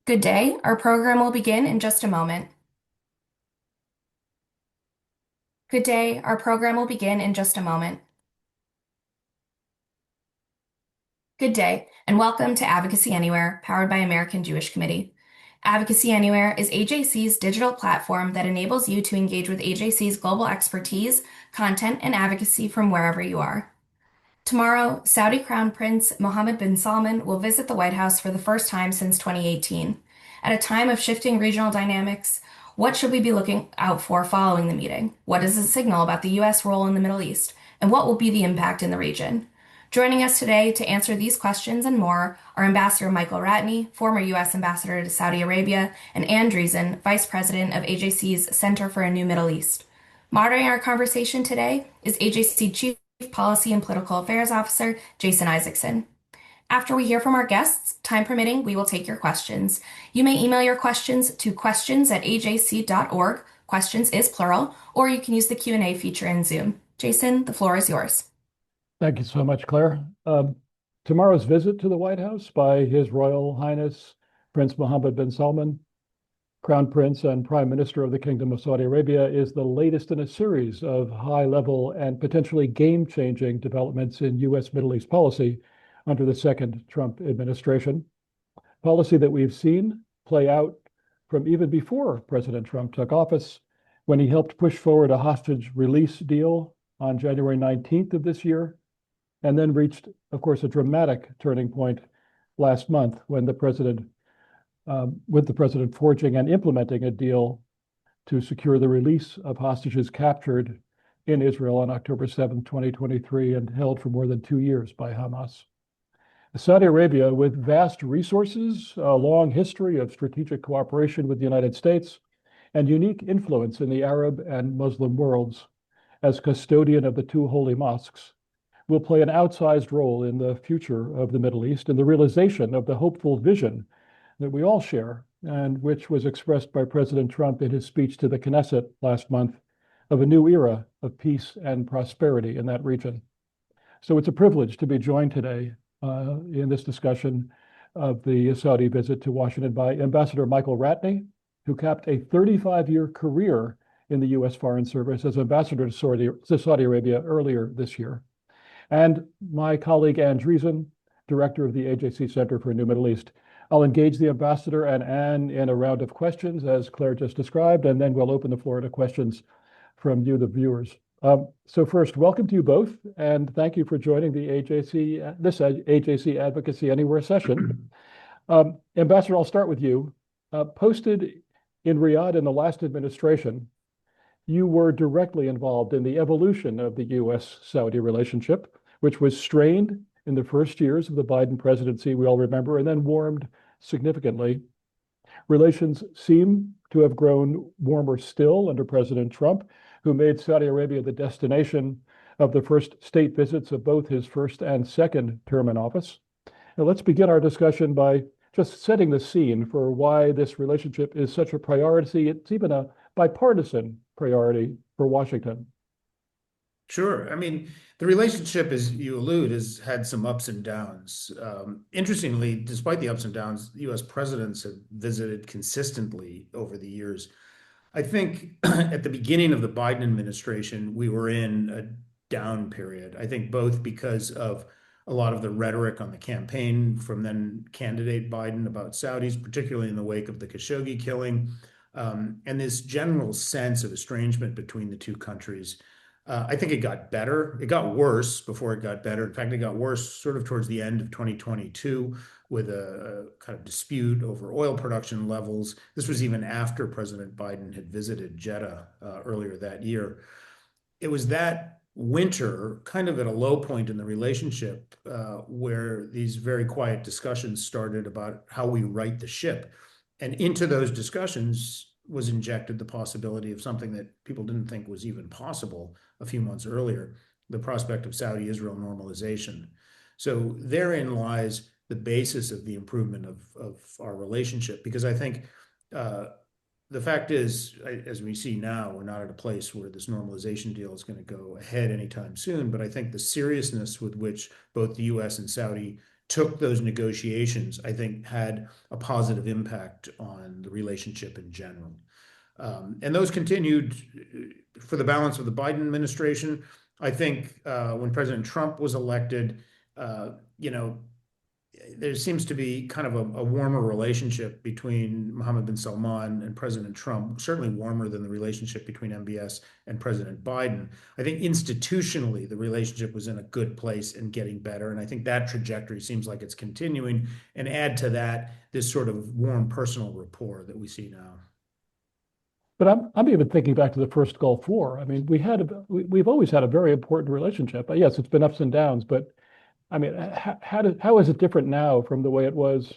Good day. Our program will begin in just a moment. Good day. Our program will begin in just a moment. Good day, and welcome to Advocacy Anywhere, powered by American Jewish Committee. Advocacy Anywhere is AJC's digital platform that enables you to engage with AJC's global expertise, content, and advocacy from wherever you are. Tomorrow, Saudi Crown Prince Mohammed bin Salman will visit the White House for the first time since 2018. At a time of shifting regional dynamics, what should we be looking out for following the meeting? What does it signal about the U.S. role in the Middle East? And what will be the impact in the region? Joining us today to answer these questions and more are Ambassador Michael Ratney, former U.S. Ambassador to Saudi Arabia, and Ann Dreazen, Vice President of AJC's Center for a New Middle East. Moderating our conversation today is AJC Chief Policy and Political Affairs Officer Jason Isaacson. After we hear from our guests, time permitting, we will take your questions. You may email your questions to questions@ajc.org. Questions is plural, or you can use the Q&A feature in Zoom. Jason, the floor is yours. Thank you so much, Claire. Tomorrow's visit to the White House by His Royal Highness Prince Mohammed bin Salman, Crown Prince and Prime Minister of the Kingdom of Saudi Arabia, is the latest in a series of high-level and potentially game-changing developments in U.S. Middle East policy under the second Trump administration. Policy that we've seen play out from even before President Trump took office, when he helped push forward a hostage release deal on January 19th of this year, and then reached, of course, a dramatic turning point last month when the president forging and implementing a deal to secure the release of hostages captured in Israel on October 7, 2023, and held for more than 2 years by Hamas. Saudi Arabia, with vast resources, a long history of strategic cooperation with the United States, and unique influence in the Arab and Muslim worlds, as custodian of the two holy mosques, will play an outsized role in the future of the Middle East and the realization of the hopeful vision that we all share, and which was expressed by President Trump in his speech to the Knesset last month, of a new era of peace and prosperity in that region. So it's a privilege to be joined today in this discussion of the Saudi visit to Washington by Ambassador Michael Ratney, who capped a 35-year career in the U.S. Foreign Service as ambassador to Saudi Arabia earlier this year, and my colleague Ann Dreazen, director of the AJC Center for a New Middle East. I'll engage the ambassador and Ann in a round of questions, as Claire just described, and then we'll open the floor to questions from you, the viewers. So first, welcome to you both, and thank you for joining the this AJC Advocacy Anywhere session. Ambassador, I'll start with you. Posted in Riyadh in the last administration, you were directly involved in the evolution of the U.S.-Saudi relationship, which was strained in the first years of the Biden presidency, we all remember, and then warmed significantly. Relations seem to have grown warmer still under President Trump, who made Saudi Arabia the destination of the first state visits of both his first and second term in office. Now, let's begin our discussion by just setting the scene for why this relationship is such a priority. It's even a bipartisan priority for Washington. Sure. I mean, the relationship, as you allude, has had some ups and downs. Interestingly, despite the ups and downs, U.S. presidents have visited consistently over the years. I think at the beginning of the Biden administration, we were in a down period. I think both because of a lot of the rhetoric on the campaign from then candidate Biden about Saudis, particularly in the wake of the Khashoggi killing, and this general sense of estrangement between the two countries. I think it got better. It got worse before it got better. In fact, it got worse sort of towards the end of 2022 with a kind of dispute over oil production levels. This was even after President Biden had visited Jeddah earlier that year. It was that winter, kind of at a low point in the relationship, where these very quiet discussions started about how we right the ship. And into those discussions was injected the possibility of something that people didn't think was even possible a few months earlier, the prospect of Saudi-Israel normalization. So therein lies the basis of the improvement of our relationship, because I think the fact is, as we see now, we're not at a place where this normalization deal is going to go ahead anytime soon, but I think the seriousness with which both the U.S. and Saudi took those negotiations, I think had a positive impact on the relationship in general. And those continued for the balance of the Biden administration. I think when President Trump was elected, you know, there seems to be kind of a warmer relationship between Mohammed bin Salman and President Trump, certainly warmer than the relationship between MBS and President Biden. I think institutionally, the relationship was in a good place and getting better. And I think that trajectory seems like it's continuing. And add to that this sort of warm personal rapport that we see now. But I'm even thinking back to the first Gulf War. I mean, we've always had a very important relationship. Yes, it's been ups and downs, but I mean, how is it different now from the way it was,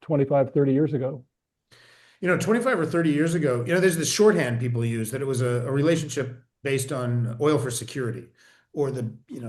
25, 30 years ago? 25 or 30 years ago, there's this shorthand people use that it was a relationship based on oil for security, or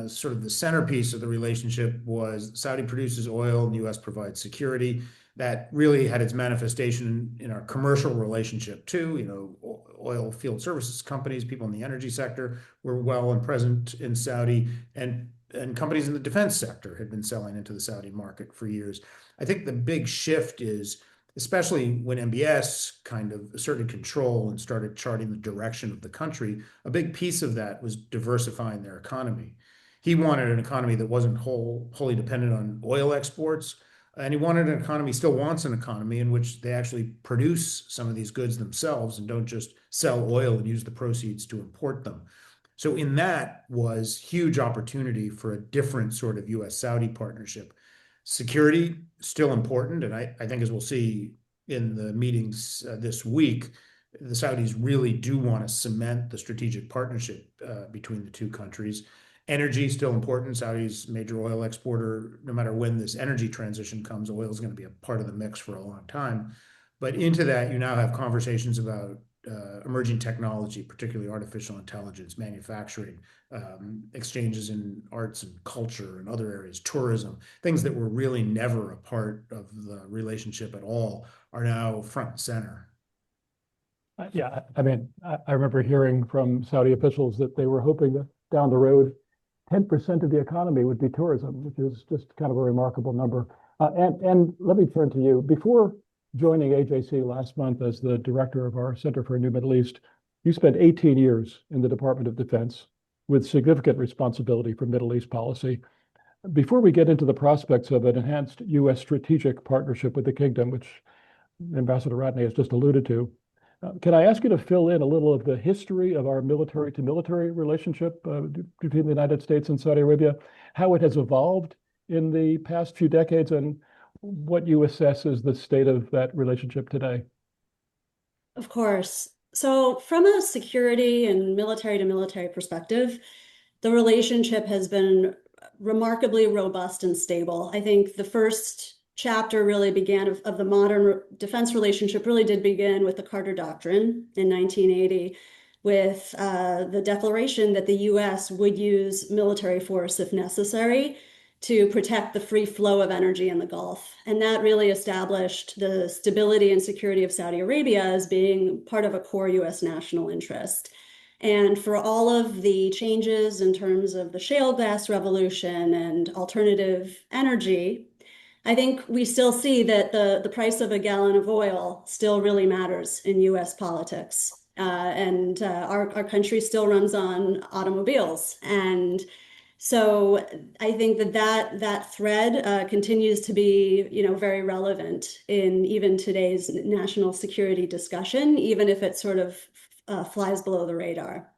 sort of the centerpiece of the relationship was Saudi produces oil and the U.S. provides security. That really had its manifestation in our commercial relationship too. Oil field services companies, people in the energy sector were well and present in Saudi, and companies in the defense sector had been selling into the Saudi market for years. I think the big shift is, especially when MBS kind of asserted control and started charting the direction of the country, a big piece of that was diversifying their economy. He wanted an economy that wasn't wholly dependent on oil exports. And he wanted an economy, still wants an economy in which they actually produce some of these goods themselves and don't just sell oil and use the proceeds to import them. So in that was huge opportunity for a different sort of U.S.-Saudi partnership. Security, still important. And I think, as we'll see in the meetings this week, the Saudis really do want to cement the strategic partnership between the two countries. Energy, still important. Saudi's major oil exporter. No matter when this energy transition comes, oil is going to be a part of the mix for a long time. But into that, you now have conversations about emerging technology, particularly artificial intelligence, manufacturing, exchanges in arts and culture and other areas, tourism, things that were really never a part of the relationship at all are now front and center. Yeah, I mean, I remember hearing from Saudi officials that they were hoping that down the road, 10% of the economy would be tourism, which is just kind of a remarkable number. And let me turn to you. Before joining AJC last month as the director of our Center for a New Middle East, you spent 18 years in the Department of Defense with significant responsibility for Middle East policy. Before we get into the prospects of an enhanced U.S. strategic partnership with the kingdom, which Ambassador Ratney has just alluded to, can I ask you to fill in a little of the history of our military-to-military relationship between the United States and Saudi Arabia, how it has evolved in the past few decades, and what you assess is the state of that relationship today? Of course. So from a security and military-to-military perspective, the relationship has been remarkably robust and stable. I think the first chapter really began of the modern defense relationship really did begin with the Carter Doctrine in 1980, with the declaration that the U.S. would use military force if necessary to protect the free flow of energy in the Gulf. And that really established the stability and security of Saudi Arabia as being part of a core U.S. national interest. And for all of the changes in terms of the shale gas revolution and alternative energy, I think we still see that the price of a gallon of oil still really matters in U.S. politics. And our country still runs on automobiles. And so I think that thread continues to be, very relevant in even today's national security discussion, even if it sort of flies below the radar.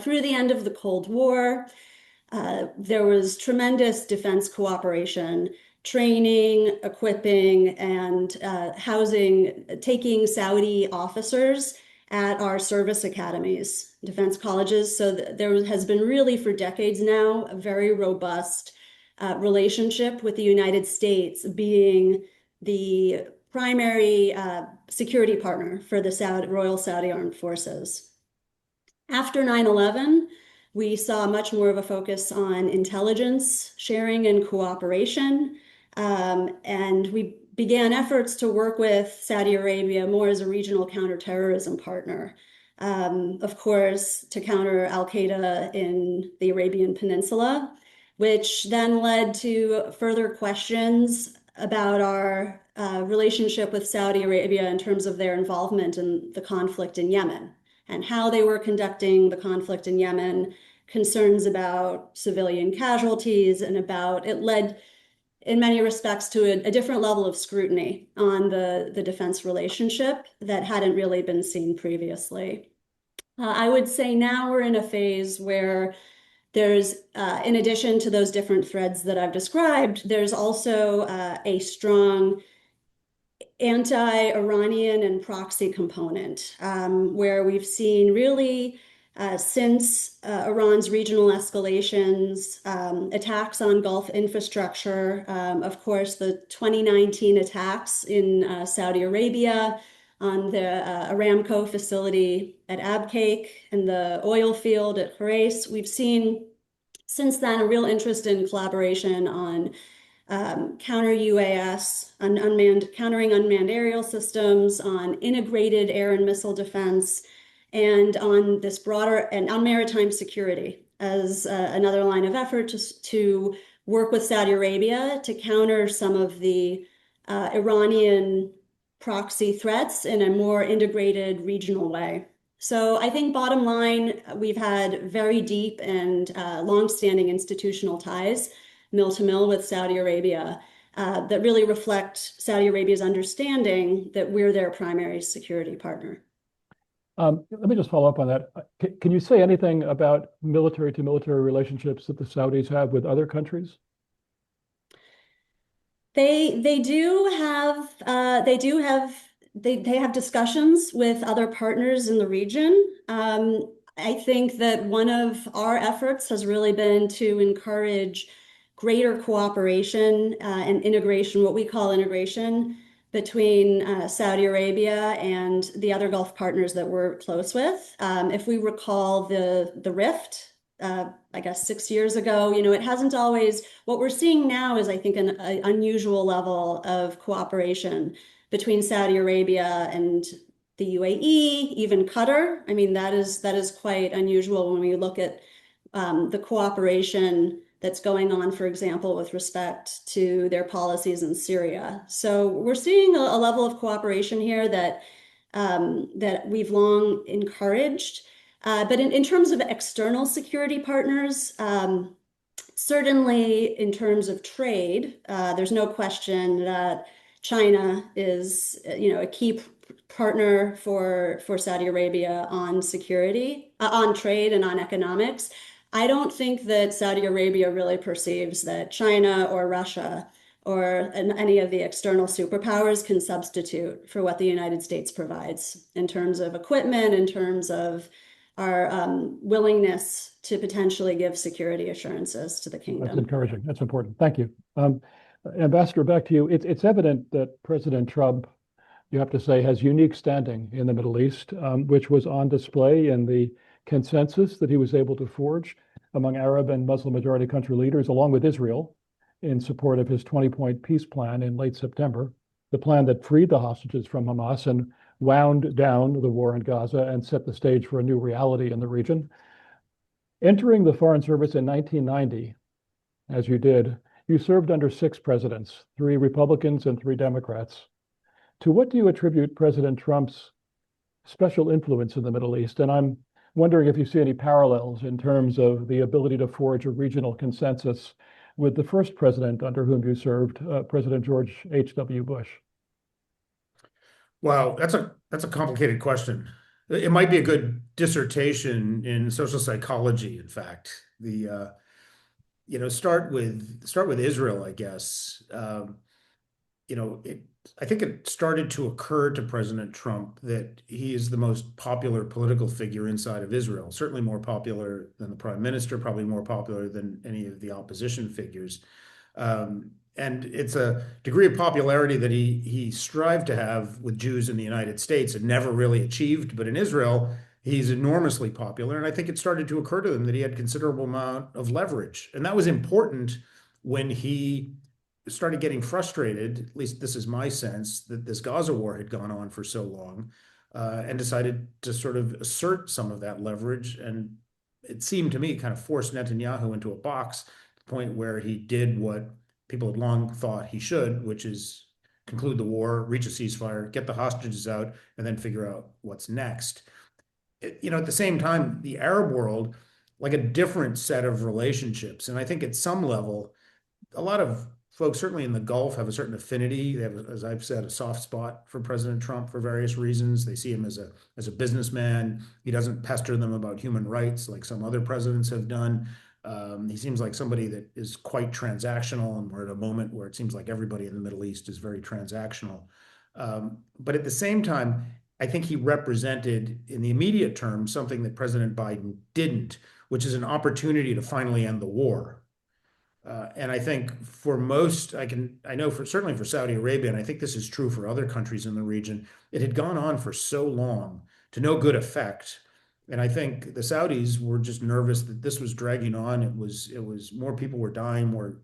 Through the end of the Cold War, there was tremendous defense cooperation, training, equipping, and housing, taking Saudi officers at our service academies, defense colleges. So there has been really for decades now a very robust relationship with the United States being the primary security partner for the Royal Saudi Armed Forces. After 9/11, we saw much more of a focus on intelligence sharing and cooperation. And we began efforts to work with Saudi Arabia more as a regional counterterrorism partner. Of course, to counter al-Qaeda in the Arabian Peninsula, which then led to further questions about our relationship with Saudi Arabia in terms of their involvement in the conflict in Yemen and how they were conducting the conflict in Yemen, concerns about civilian casualties, and about it led in many respects to a different level of scrutiny on the defense relationship that hadn't really been seen previously. I would say now we're in a phase where there's, in addition to those different threads that I've described, there's also a strong anti-Iranian and proxy component, where we've seen really since Iran's regional escalations, attacks on Gulf infrastructure, of course, the 2019 attacks in Saudi Arabia on the Aramco facility at Abqaiq and the oil field at Khurais. We've seen since then a real interest in collaboration on counter UAS, on countering unmanned aerial systems, on integrated air and missile defense, and on this broader and on maritime security as another line of effort to work with Saudi Arabia to counter some of the Iranian proxy threats in a more integrated regional way. So I think bottom line, we've had very deep and longstanding institutional ties, mill to mill with Saudi Arabia, that really reflect Saudi Arabia's understanding that we're their primary security partner. Let me just follow up on that. Can you say anything about military to military relationships that the Saudis have with other countries? They have discussions with other partners in the region. I think that one of our efforts has really been to encourage greater cooperation and integration, what we call integration, between Saudi Arabia and the other Gulf partners that we're close with. If we recall the rift, I guess 6 years ago, it hasn't always, what we're seeing now is, I think, an unusual level of cooperation between Saudi Arabia and the UAE, even Qatar. I mean, that is quite unusual when we look at the cooperation that's going on, for example, with respect to their policies in Syria. So we're seeing a level of cooperation here that we've long encouraged. But in terms of external security partners, certainly in terms of trade, there's no question that China is, a key partner for Saudi Arabia on security, on trade and on economics. I don't think that Saudi Arabia really perceives that China or Russia or any of the external superpowers can substitute for what the United States provides in terms of equipment, in terms of our willingness to potentially give security assurances to the kingdom. That's encouraging. That's important. Thank you. Ambassador, back to you. It's evident that President Trump, you have to say, has unique standing in the Middle East, which was on display in the consensus that he was able to forge among Arab and Muslim majority country leaders, along with Israel, in support of his 20-point peace plan in late September, the plan that freed the hostages from Hamas and wound down the war in Gaza and set the stage for a new reality in the region. Entering the Foreign Service in 1990, as you did, you served under 6 presidents, 3 Republicans and 3 Democrats. To what do you attribute President Trump's special influence in the Middle East? And I'm wondering if you see any parallels in terms of the ability to forge a regional consensus with the first president under whom you served, President George H.W. Bush. Wow, that's a complicated question. It might be a good dissertation in social psychology, in fact. Start with Israel, I guess. I think it started to occur to President Trump that he is the most popular political figure inside of Israel, certainly more popular than the prime minister, probably more popular than any of the opposition figures. And it's a degree of popularity that he strived to have with Jews in the United States and never really achieved. But in Israel, he's enormously popular. And I think it started to occur to him that he had considerable amount of leverage. And that was important when he started getting frustrated, at least this is my sense, that this Gaza war had gone on for so long, and decided to sort of assert some of that leverage. And it seemed to me kind of force Netanyahu into a box, point where he did what people had long thought he should, which is conclude the war, reach a ceasefire, get the hostages out, and then figure out what's next. At the same time, the Arab world, like a different set of relationships. And I think at some level, a lot of folks, certainly in the Gulf, have a certain affinity. They have, as I've said, a soft spot for President Trump for various reasons. They see him as a businessman. He doesn't pester them about human rights like some other presidents have done. He seems like somebody that is quite transactional, and we're at a moment where it seems like everybody in the Middle East is very transactional. But at the same time, I think he represented, in the immediate term, something that President Biden didn't, which is an opportunity to finally end the war. And I think for most, I know for certainly for Saudi Arabia, and I think this is true for other countries in the region, it had gone on for so long to no good effect. And I think the Saudis were just nervous that this was dragging on. It was more people were dying, more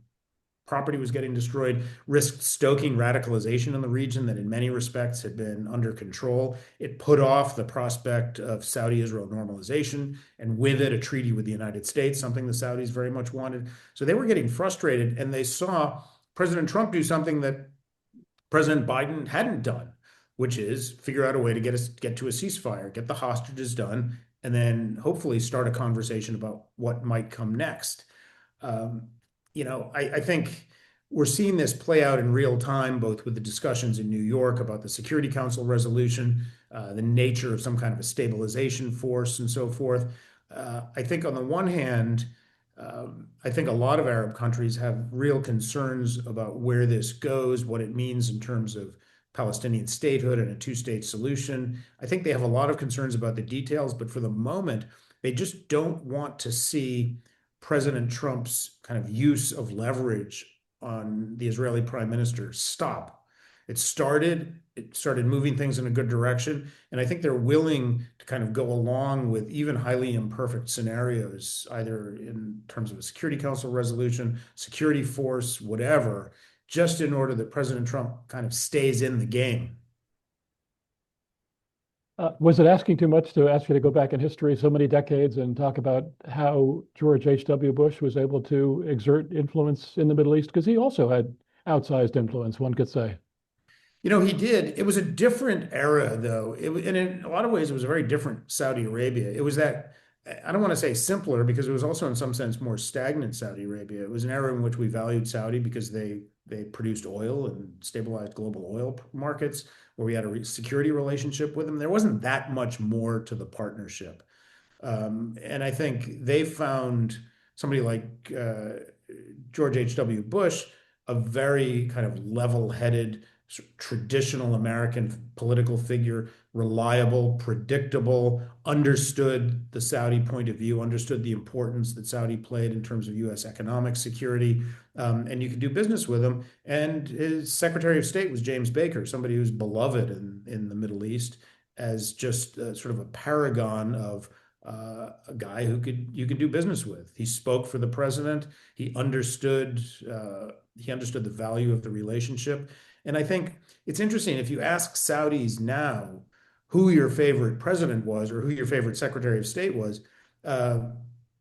property was getting destroyed, risked stoking radicalization in the region that in many respects had been under control. It put off the prospect of Saudi-Israel normalization, and with it, a treaty with the United States, something the Saudis very much wanted. So they were getting frustrated, and they saw President Trump do something that President Biden hadn't done, which is figure out a way to get to a ceasefire, get the hostages done, and then hopefully start a conversation about what might come next. Um, I think we're seeing this play out in real time, both with the discussions in New York about the Security Council resolution, the nature of some kind of a stabilization force, and so forth. I think on the one hand, I think a lot of Arab countries have real concerns about where this goes, what it means in terms of Palestinian statehood and a two-state solution. I think they have a lot of concerns about the details, but for the moment, they just don't want to see President Trump's kind of use of leverage on the Israeli prime minister stop. It started moving things in a good direction. And I think they're willing to kind of go along with even highly imperfect scenarios, either in terms of a Security Council resolution, security force, whatever, just in order that President Trump kind of stays in the game. Was it asking too much to ask you to go back in history so many decades and talk about how George H.W. Bush was able to exert influence in the Middle East? Because he also had outsized influence, one could say. He did. It was a different era, though. And in a lot of ways, it was a very different Saudi Arabia. It was that, I don't want to say simpler, because it was also in some sense more stagnant Saudi Arabia. It was an era in which we valued Saudi because they produced oil and stabilized global oil markets, where we had a security relationship with them. There wasn't that much more to the partnership. And I think they found somebody like George H.W. Bush a very kind of level-headed, traditional American political figure, reliable, predictable, understood the Saudi point of view, understood the importance that Saudi played in terms of U.S. economic security, and you could do business with him. And his Secretary of State was James Baker, somebody who's beloved in the Middle East as just sort of a paragon of a guy who you could do business with. He spoke for the president. He understood the value of the relationship. And I think it's interesting if you ask Saudis now who your favorite president was or who your favorite Secretary of State was,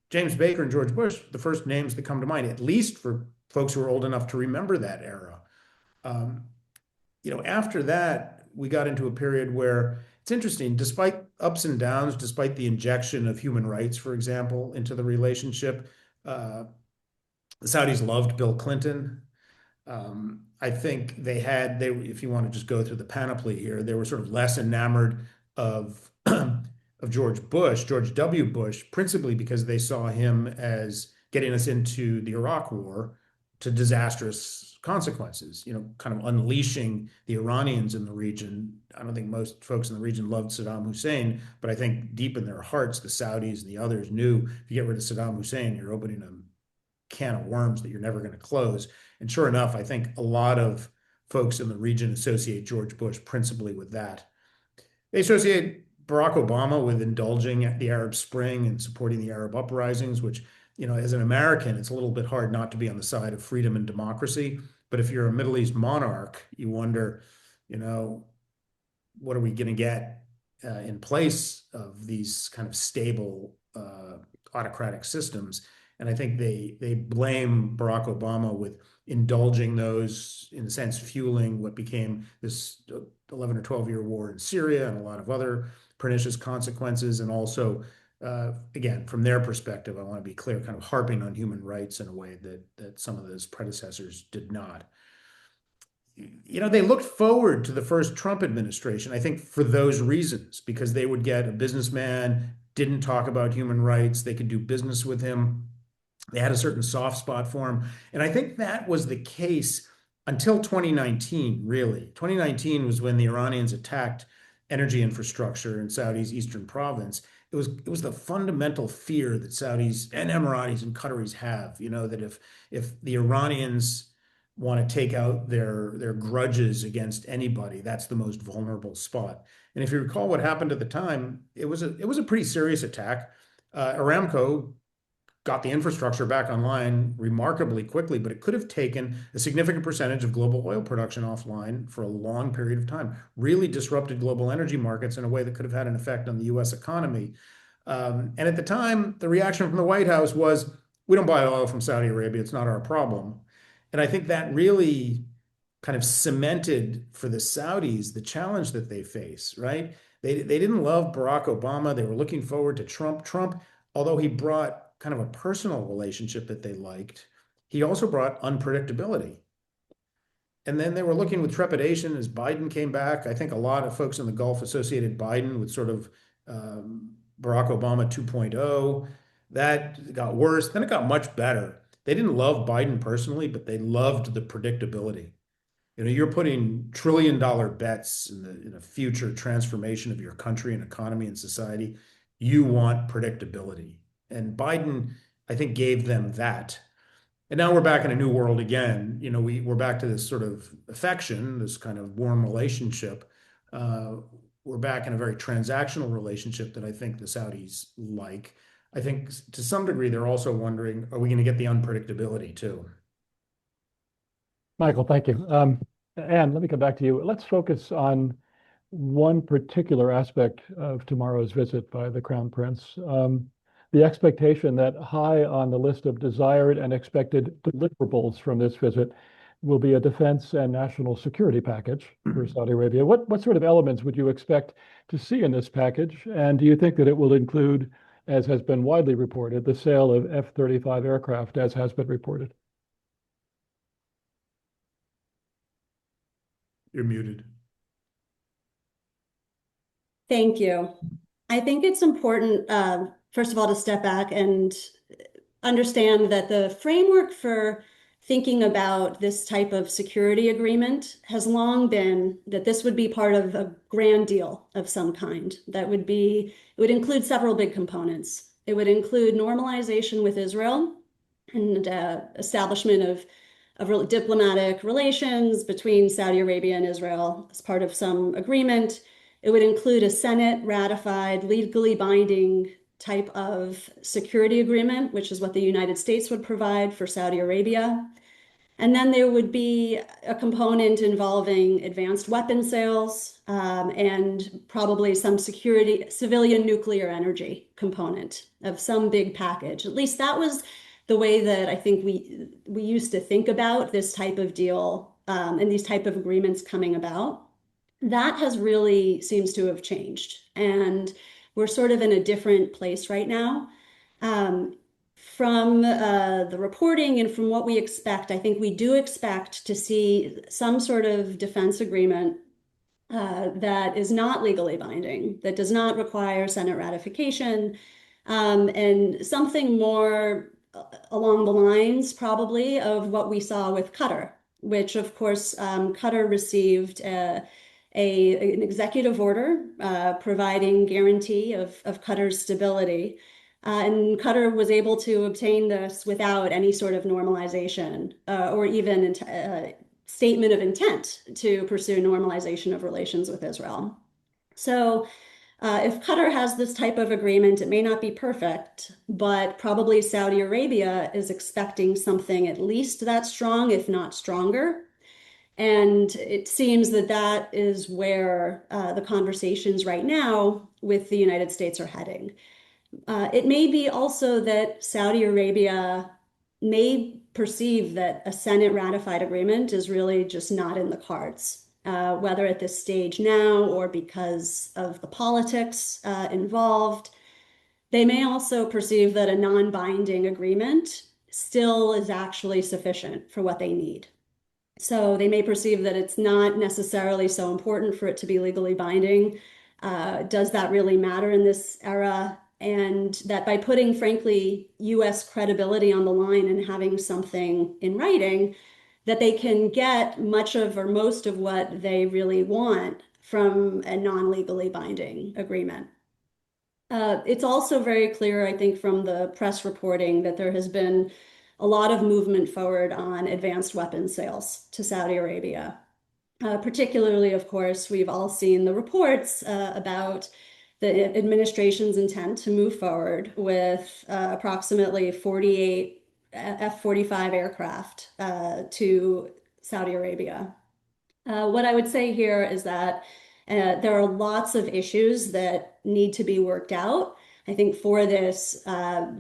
James Baker and George Bush, the first names that come to mind, at least for folks who are old enough to remember that era. After that, we got into a period where it's interesting, despite ups and downs, despite the injection of human rights, for example, into the relationship, the Saudis loved Bill Clinton. I think if you want to just go through the panoply here, they were sort of less enamored of of George W. Bush, principally because they saw him as getting us into the Iraq War to disastrous consequences, kind of unleashing the Iranians in the region. I don't think most folks in the region loved Saddam Hussein, but I think deep in their hearts, the Saudis and the others knew if you get rid of Saddam Hussein, you're opening a can of worms that you're never going to close. And sure enough, I think a lot of folks in the region associate George Bush principally with that. They associate Barack Obama with indulging the Arab Spring and supporting the Arab uprisings, which, as an American, it's a little bit hard not to be on the side of freedom and democracy. But if you're a Middle East monarch, you wonder, what are we going to get in place of these kind of stable autocratic systems? And I think they blame Barack Obama with indulging those, in a sense, fueling what became this 11 or 12-year war in Syria and a lot of other pernicious consequences. And also, again, from their perspective, I want to be clear, kind of harping on human rights in a way that some of those predecessors did not. They looked forward to the first Trump administration, I think, for those reasons, because they would get a businessman, didn't talk about human rights, they could do business with him. They had a certain soft spot for him. And I think that was the case until 2019, really. 2019 was when the Iranians attacked energy infrastructure in Saudi's eastern province. It was the fundamental fear that Saudis and Emiratis and Qataris have, that if the Iranians want to take out their grudges against anybody, that's the most vulnerable spot. And if you recall what happened at the time, it was a pretty serious attack. Aramco got the infrastructure back online remarkably quickly, but it could have taken a significant percentage of global oil production offline for a long period of time, really disrupted global energy markets in a way that could have had an effect on the US economy. And at the time, the reaction from the White House was, we don't buy oil from Saudi Arabia, it's not our problem. And I think that really kind of cemented for the Saudis the challenge that they face, right? They didn't love Barack Obama. They were looking forward to Trump. Trump, although he brought kind of a personal relationship that they liked, he also brought unpredictability. And then they were looking with trepidation as Biden came back. I think a lot of folks in the Gulf associated Biden with sort of Barack Obama 2.0. That got worse. Then it got much better. They didn't love Biden personally, but they loved the predictability. You're putting trillion-dollar bets in the future transformation of your country and economy and society. You want predictability. And Biden, I think, gave them that. And now we're back in a new world again. We're back to this sort of affection, this kind of warm relationship. We're back in a very transactional relationship that I think the Saudis like. I think to some degree, they're also wondering, are we going to get the unpredictability too? Michael, thank you. Anne, let me come back to you. Let's focus on one particular aspect of tomorrow's visit by the Crown Prince. The expectation that high on the list of desired and expected deliverables from this visit will be a defense and national security package for Saudi Arabia. What sort of elements would you expect to see in this package? And do you think that it will include, as has been widely reported, the sale of F-35 aircraft, as has been reported? You're muted. Thank you. I think it's important, first of all, to step back and understand that the framework for thinking about this type of security agreement has long been that this would be part of a grand deal of some kind. It would include several big components. It would include normalization with Israel and establishment of diplomatic relations between Saudi Arabia and Israel as part of some agreement. It would include a Senate ratified, legally binding type of security agreement, which is what the United States would provide for Saudi Arabia. And then there would be a component involving advanced weapon sales and probably some civilian nuclear energy component of some big package. At least that was the way that I think we used to think about this type of deal and these type of agreements coming about. That has really seems to have changed. And we're sort of in a different place right now. From the reporting and from what we expect, I think we do expect to see some sort of defense agreement that is not legally binding, that does not require Senate ratification, and something more along the lines probably of what we saw with Qatar, which of course Qatar received an executive order providing guarantee of Qatar's stability. And Qatar was able to obtain this without any sort of normalization or even statement of intent to pursue normalization of relations with Israel. So if Qatar has this type of agreement, it may not be perfect, but probably Saudi Arabia is expecting something at least that strong, if not stronger. And it seems that that is where the conversations right now with the United States are heading. It may be also that Saudi Arabia may perceive that a Senate ratified agreement is really just not in the cards, whether at this stage now or because of the politics involved. They may also perceive that a non-binding agreement still is actually sufficient for what they need. So they may perceive that it's not necessarily so important for it to be legally binding. Does that really matter in this era? And that by putting, frankly, US credibility on the line and having something in writing, that they can get much of or most of what they really want from a non-legally binding agreement. It's also very clear, I think, from the press reporting that there has been a lot of movement forward on advanced weapons sales to Saudi Arabia. Particularly, of course, we've all seen the reports about the administration's intent to move forward with approximately 48 F-45 aircraft to Saudi Arabia. What I would say here is that there are lots of issues that need to be worked out, I think, for this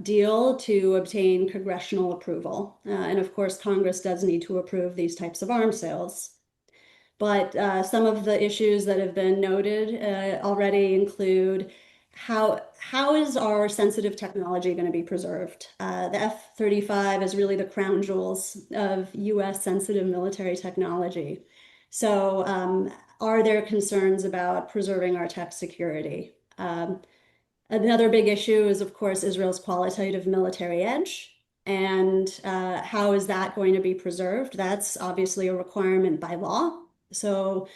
deal to obtain congressional approval. And of course, Congress does need to approve these types of arms sales. But some of the issues that have been noted already include how is our sensitive technology going to be preserved? The F-35 is really the crown jewels of US sensitive military technology. So are there concerns about preserving our tech security? Another big issue is, of course, Israel's qualitative military edge. And how is that going to be preserved? That's obviously a requirement by law. So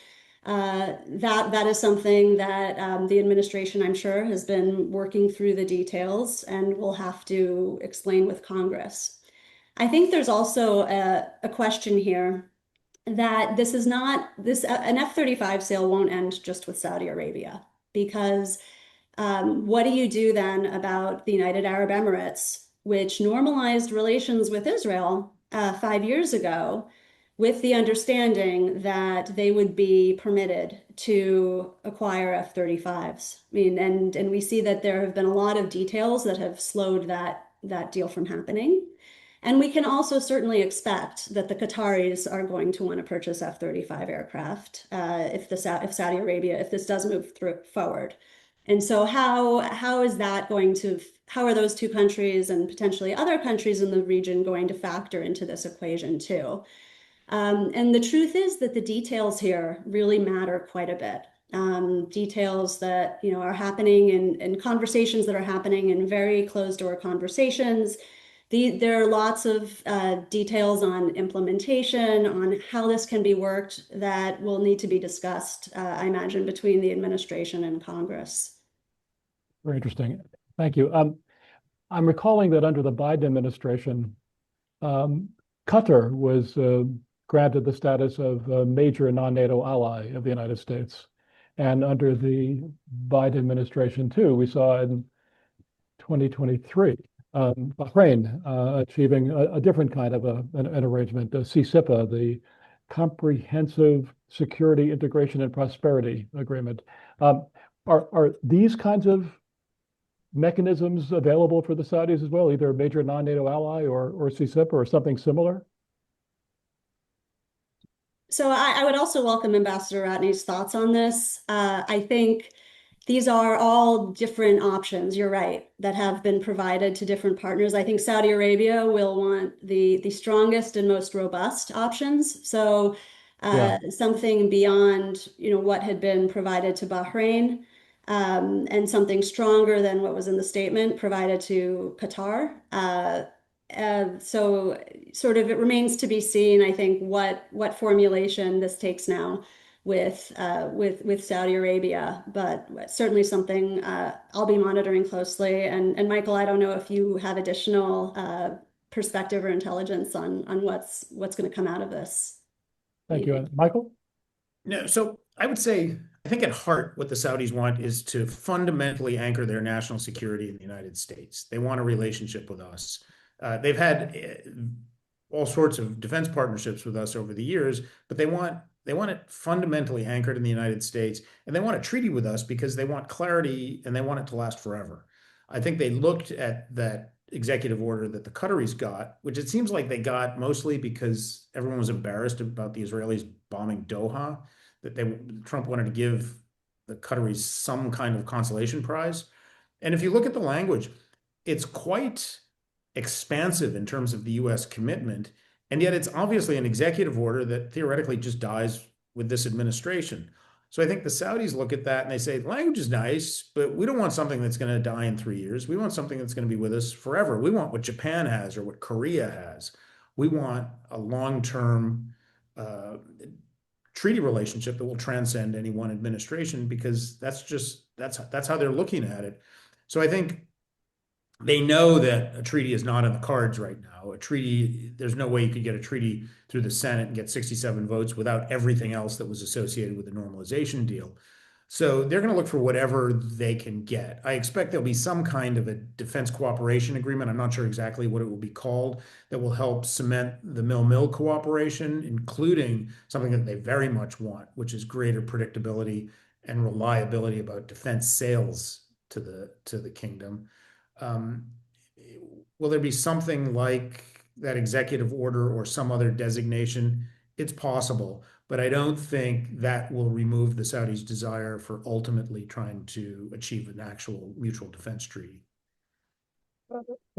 that is something that the administration, I'm sure, has been working through the details and will have to explain with Congress. I think there's also a question here that this is not an F-35 sale won't end just with Saudi Arabia, because what do you do then about the United Arab Emirates, which normalized relations with Israel 5 years ago, with the understanding that they would be permitted to acquire F-35s? I mean, and we see that there have been a lot of details that have slowed that deal from happening. And we can also certainly expect that the Qataris are going to want to purchase F-35 aircraft if Saudi Arabia, if this does move forward. And so how is that going to, how are those two countries and potentially other countries in the region going to factor into this equation too? And the truth is that the details here really matter quite a bit. Details that are happening in conversations that are happening in very closed door conversations. There are lots of details on implementation, on how this can be worked, that will need to be discussed, I imagine, between the administration and Congress. Very interesting. Thank you. I'm recalling that under the Biden administration, Qatar was granted the status of a major non-NATO ally of the United States. And under the Biden administration, too, we saw in 2023, Bahrain achieving a different kind of an arrangement, CCIPA, the Comprehensive Security, Integration, and Prosperity Agreement. Are these kinds of mechanisms available for the Saudis as well, either a major non-NATO ally or CCIPA or something similar? So I would also welcome Ambassador Ratney's thoughts on this. I think these are all different options, you're right, that have been provided to different partners. I think Saudi Arabia will want the strongest and most robust options. So something beyond what had been provided to Bahrain, and something stronger than what was in the statement provided to Qatar. So sort of it remains to be seen, I think, what formulation this takes now with Saudi Arabia, but certainly something I'll be monitoring closely. And Michael, I don't know if you have additional perspective or intelligence on what's going to come out of this. Thank you. Michael? No, so I would say, I think at heart, what the Saudis want is to fundamentally anchor their national security in the United States. They want a relationship with us. They've had all sorts of defense partnerships with us over the years, but they want it fundamentally anchored in the United States, and they want a treaty with us because they want clarity and they want it to last forever. I think they looked at that executive order that the Qataris got, which it seems like they got mostly because everyone was embarrassed about the Israelis bombing Doha, that Trump wanted to give the Qataris some kind of consolation prize. And if you look at the language, it's quite expansive in terms of the US commitment. And yet it's obviously an executive order that theoretically just dies with this administration. So I think the Saudis look at that and they say, the language is nice, but we don't want something that's going to die in 3 years. We want something that's going to be with us forever. We want what Japan has or what Korea has. We want a long-term treaty relationship that will transcend any one administration, because that's how they're looking at it. So I think they know that a treaty is not in the cards right now. A treaty, there's no way you could get a treaty through the Senate and get 67 votes without everything else that was associated with the normalization deal. So they're going to look for whatever they can get. I expect there'll be some kind of a defense cooperation agreement. I'm not sure exactly what it will be called, that will help cement the mill-mill cooperation, including something that they very much want, which is greater predictability and reliability about defense sales to the kingdom. Will there be something like that executive order or some other designation? It's possible, but I don't think that will remove the Saudis' desire for ultimately trying to achieve an actual mutual defense treaty.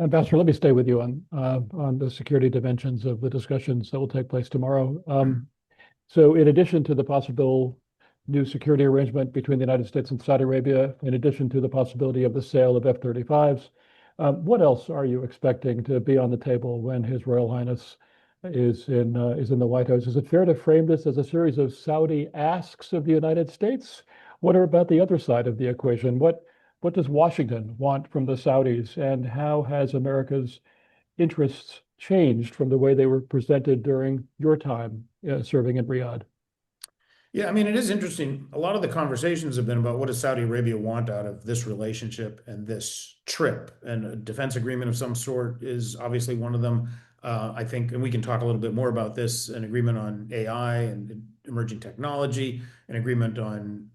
Ambassador, let me stay with you on the security dimensions of the discussions that will take place tomorrow. So in addition to the possible new security arrangement between the United States and Saudi Arabia, in addition to the possibility of the sale of F-35s, what else are you expecting to be on the table when His Royal Highness is in the White House? Is it fair to frame this as a series of Saudi asks of the United States? What are about the other side of the equation? What does Washington want from the Saudis, and how has America's interests changed from the way they were presented during your time serving in Riyadh? Yeah, I mean, it is interesting. A lot of the conversations have been about what does Saudi Arabia want out of this relationship and this trip, and a defense agreement of some sort is obviously one of them. I think, and we can talk a little bit more about this, an agreement on AI and emerging technology, an agreement on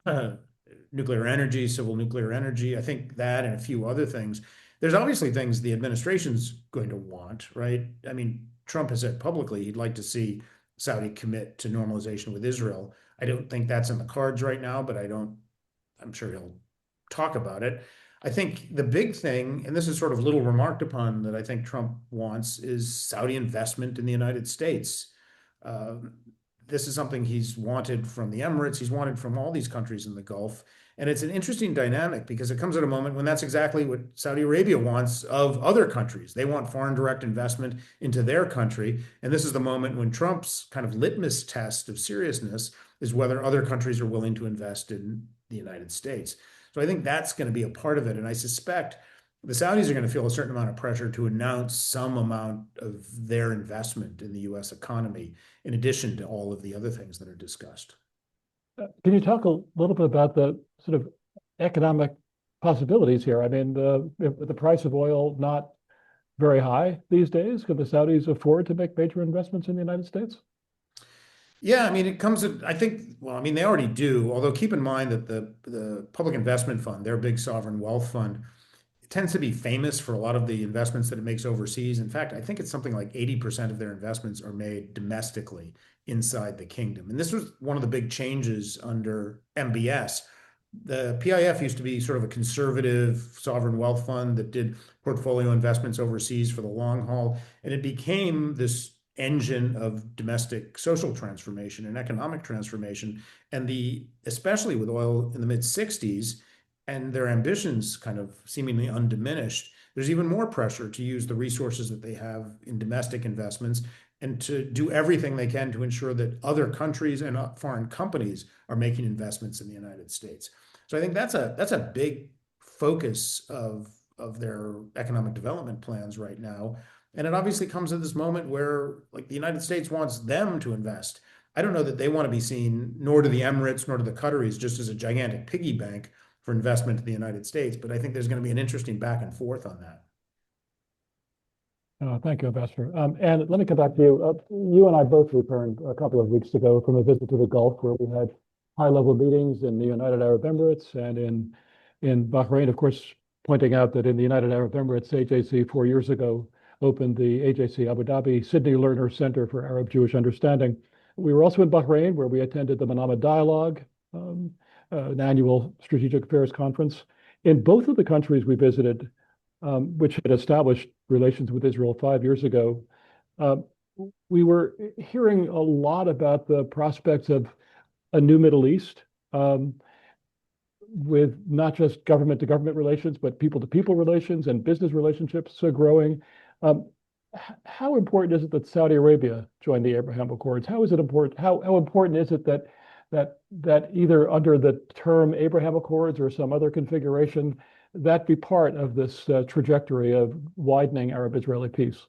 nuclear energy, civil nuclear energy. I think that and a few other things. There's obviously things the administration's going to want, right? I mean, Trump has said publicly he'd like to see Saudi commit to normalization with Israel. I don't think that's in the cards right now, but I'm sure he'll talk about it. I think the big thing, and this is sort of little remarked upon, that I think Trump wants is Saudi investment in the United States. This is something he's wanted from the Emirates, he's wanted from all these countries in the Gulf. And it's an interesting dynamic because it comes at a moment when that's exactly what Saudi Arabia wants of other countries. They want foreign direct investment into their country. And this is the moment when Trump's kind of litmus test of seriousness is whether other countries are willing to invest in the United States. So I think that's going to be a part of it. And I suspect the Saudis are going to feel a certain amount of pressure to announce some amount of their investment in the US economy, in addition to all of the other things that are discussed. Can you talk a little bit about the sort of economic possibilities here? I mean, the price of oil not very high these days. Could the Saudis afford to make major investments in the United States? Yeah, I mean, it comes at, I think, well, I mean, they already do, although keep in mind that the Public Investment Fund, their big sovereign wealth fund, tends to be famous for a lot of the investments that it makes overseas. In fact, I think it's something like 80% of their investments are made domestically inside the kingdom. And this was one of the big changes under MBS. The PIF used to be sort of a conservative sovereign wealth fund that did portfolio investments overseas for the long haul. And it became this engine of domestic social transformation and economic transformation. And especially with oil in the mid-60s, and their ambitions kind of seemingly undiminished, there's even more pressure to use the resources that they have in domestic investments and to do everything they can to ensure that other countries and foreign companies are making investments in the United States. So I think that's a big focus of their economic development plans right now. And it obviously comes at this moment where, like, the United States wants them to invest. I don't know that they want to be seen, nor do the Emirates, nor do the Qataris, just as a gigantic piggy bank for investment in the United States. But I think there's going to be an interesting back and forth on that. Thank you, Ambassador. And let me come back to you. You and I both returned a couple of weeks ago from a visit to the Gulf, where we had high-level meetings in the United Arab Emirates and in Bahrain. Of course, pointing out that in the United Arab Emirates, AJC 4 years ago opened the AJC Abu Dhabi Sydney Lerner Center for Arab Jewish Understanding. We were also in Bahrain, where we attended the Mohammed Dialogue, an annual strategic affairs conference. In both of the countries we visited, which had established relations with Israel 5 years ago, we were hearing a lot about the prospects of a new Middle East, with not just government to government relations, but people to people relations and business relationships growing. How important is it that Saudi Arabia join the Abraham Accords? How is it important? How important is it that either under the term Abraham Accords or some other configuration, that be part of this trajectory of widening Arab-Israeli peace?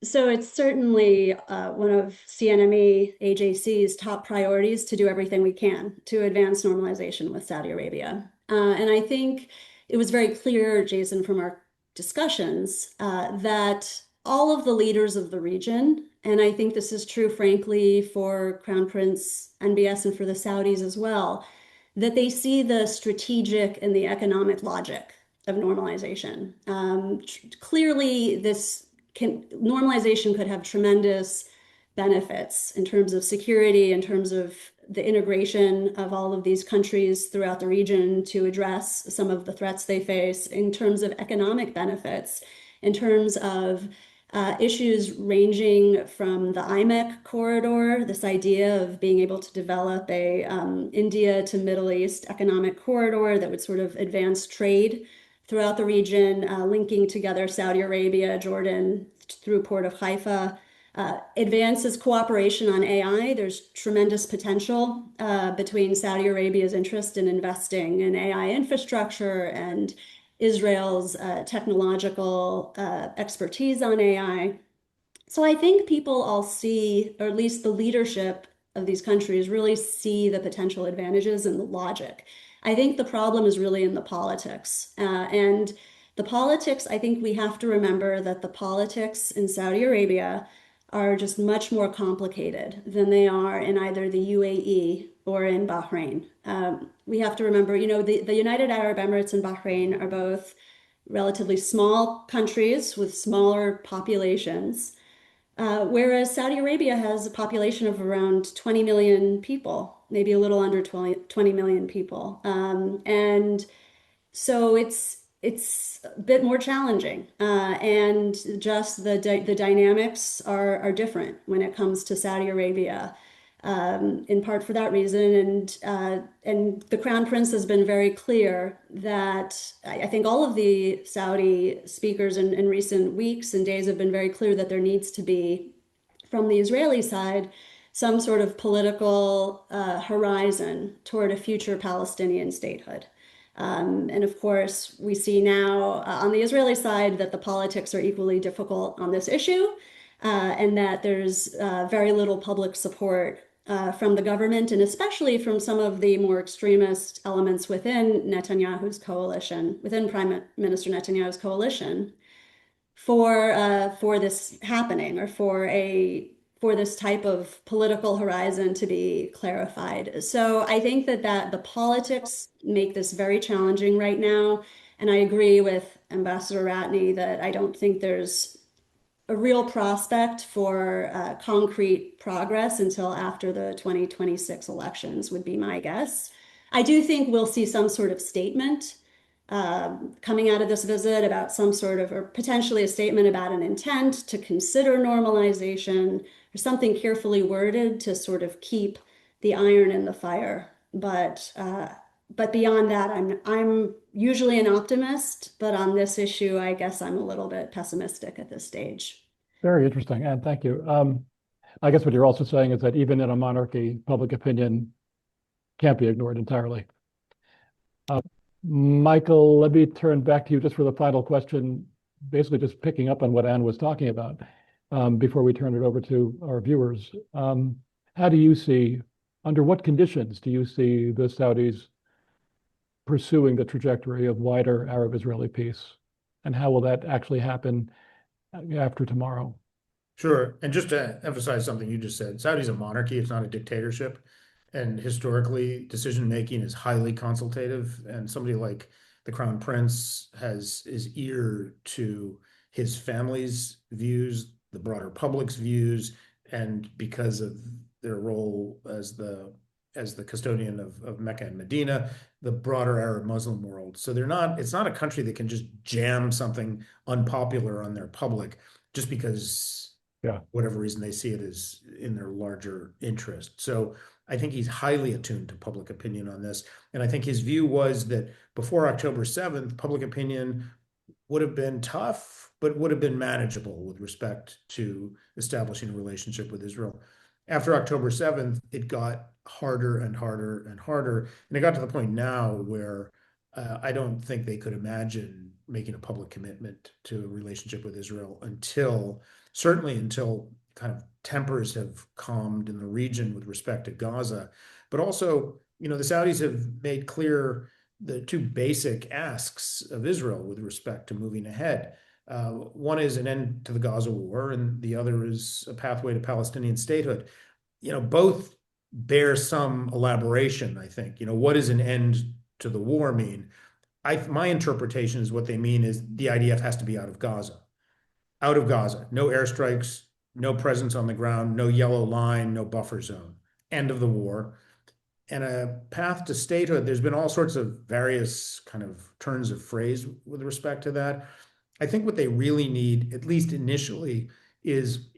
So it's certainly one of CNME AJC's top priorities to do everything we can to advance normalization with Saudi Arabia. And I think it was very clear, Jason, from our discussions, that all of the leaders of the region, and I think this is true, frankly, for Crown Prince NBS and for the Saudis as well, that they see the strategic and the economic logic of normalization. Clearly, normalization could have tremendous benefits in terms of security, in terms of the integration of all of these countries throughout the region to address some of the threats they face, in terms of economic benefits, in terms of issues ranging from the IMEC corridor, this idea of being able to develop a India to Middle East economic corridor that would sort of advance trade throughout the region, linking together Saudi Arabia, Jordan through Port of Haifa, advances cooperation on AI. There's tremendous potential between Saudi Arabia's interest in investing in AI infrastructure and Israel's technological expertise on AI. So I think people all see, or at least the leadership of these countries really see the potential advantages and the logic. I think the problem is really in the politics. And the politics, I think we have to remember that the politics in Saudi Arabia are just much more complicated than they are in either the UAE or in Bahrain. We have to remember, the United Arab Emirates and Bahrain are both relatively small countries with smaller populations, whereas Saudi Arabia has a population of around 20 million people, maybe a little under 20 million people. And so it's a bit more challenging, and just the dynamics are different when it comes to Saudi Arabia, in part for that reason. And the Crown Prince has been very clear that I think all of the Saudi speakers in recent weeks and days have been very clear that there needs to be, from the Israeli side, some sort of political horizon toward a future Palestinian statehood. And of course, we see now on the Israeli side that the politics are equally difficult on this issue, and that there's very little public support from the government, and especially from some of the more extremist elements within Netanyahu's coalition, within Prime Minister Netanyahu's coalition, for this happening, or for this type of political horizon to be clarified. So I think that the politics make this very challenging right now. And I agree with Ambassador Ratney that I don't think there's a real prospect for concrete progress until after the 2026 elections, would be my guess. I do think we'll see some sort of statement coming out of this visit about some sort of, or potentially a statement about an intent to consider normalization, or something carefully worded to sort of keep the iron in the fire. But beyond that, I'm usually an optimist, but on this issue, I guess I'm a little bit pessimistic at this stage. Very interesting, and thank you. I guess what you're also saying is that even in a monarchy, public opinion can't be ignored entirely. Michael, let me turn back to you just for the final question, basically just picking up on what Anne was talking about, before we turn it over to our viewers. How do you see, under what conditions do you see the Saudis pursuing the trajectory of wider Arab-Israeli peace? And how will that actually happen after tomorrow? Sure. And just to emphasize something you just said, Saudi's a monarchy, it's not a dictatorship. And historically, decision making is highly consultative. And somebody like The Crown Prince has his ear to his family's views, the broader public's views, and because of their role as the custodian of Mecca and Medina, the broader Arab Muslim world. So it's not a country that can just jam something unpopular on their public just because Yeah. whatever reason they see it as in their larger interest. So I think he's highly attuned to public opinion on this. And I think his view was that before October 7th, public opinion would have been tough, but would have been manageable with respect to establishing a relationship with Israel. After October 7th, it got harder and harder and harder. And it got to the point now where I don't think they could imagine making a public commitment to a relationship with Israel certainly until kind of tempers have calmed in the region with respect to Gaza. But also, the Saudis have made clear the two basic asks of Israel with respect to moving ahead. One is an end to the Gaza war, and the other is a pathway to Palestinian statehood. Both bear some elaboration, I think. What does an end to the war mean? My interpretation is what they mean is the IDF has to be out of Gaza. Out of Gaza. No airstrikes, no presence on the ground, no yellow line, no buffer zone. End of the war. And a path to statehood, there's been all sorts of various kind of turns of phrase with respect to that. I think what they really need, at least initially, is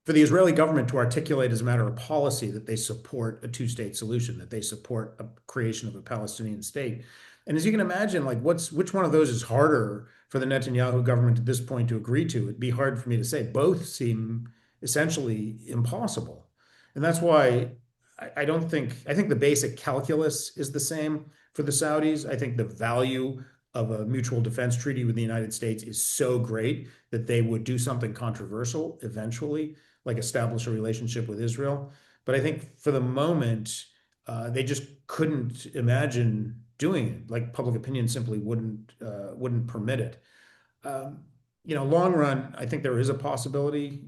for the Israeli government to articulate as a matter of policy that they support a two-state solution, that they support a creation of a Palestinian state. And as you can imagine, which one of those is harder for the Netanyahu government at this point to agree to? It'd be hard for me to say. Both seem essentially impossible. And that's why I think the basic calculus is the same for the Saudis. I think the value of a mutual defense treaty with the United States is so great that they would do something controversial eventually, like establish a relationship with Israel. But I think for the moment, they just couldn't imagine doing it. Like public opinion simply wouldn't permit it. Long run, I think there is a possibility.